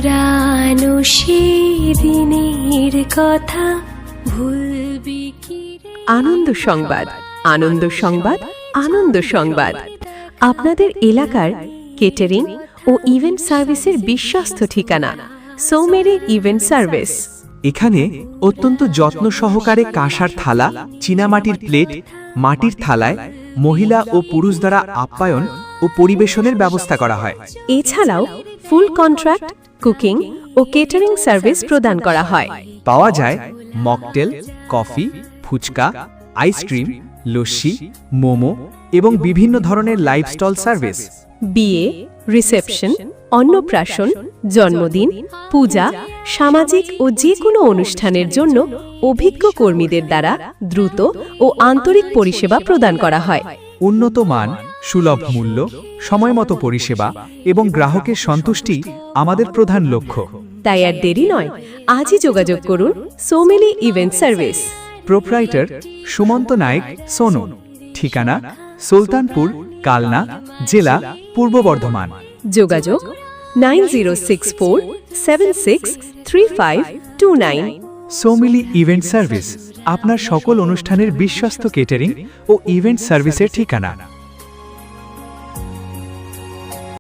হারানো সেদিনের কথা ভুলবি কি রে? আনন্দ সংবাদ, আনন্দ সংবাদ, আনন্দ সংবাদ। আপনাদের এলাকার কেটারিং ও ইভেন্ট সার্ভিসের বিশ্বস্ত ঠিকানা সৌমেরি ইভেন্ট সার্ভিস। এখানে অত্যন্ত যত্ন সহকারে কাঁসার থালা, চীনামাটির প্লেট, মাটির থালায় মহিলা ও পুরুষ দ্বারা আপ্যায়ন ও পরিবেশনের ব্যবস্থা করা হয়। এছাড়াও ফুল কন্ট্রাক্ট, কুকিং ও কেটারিং সার্ভিস প্রদান করা হয়। পাওয়া যায় mocktail, coffee, phuchka, ice cream, lassi, momo এবং বিভিন্ন ধরনের লাইভ স্টল সার্ভিস। বিয়ে, রিসেপশন, অন্নপ্রাশন, জন্মদিন, পূজা, সামাজিক ও যে কোনো অনুষ্ঠানের জন্য অভিজ্ঞ কর্মীদের দ্বারা দ্রুত ও আন্তরিক পরিষেবা প্রদান করা হয়। উন্নত মান, সুলভ মূল্য, সময়মতো পরিষেবা এবং গ্রাহকের সন্তুষ্টি আমাদের প্রধান লক্ষ্য। তাই আর দেরি নয়, আজই যোগাযোগ করুন Soumeli event service. Proprietor Sumanta Nayek, Sonu. ঠিকানা সুলতানপুর, কালনা, জেলা পূর্ব বর্ধমান। যোগাযোগ 9064763529। সৌমিলি ইভেন্ট সার্ভিস আপনার সকল অনুষ্ঠানের বিশ্বস্ত কেটারিং ও ইভেন্ট সার্ভিসের ঠিকানা।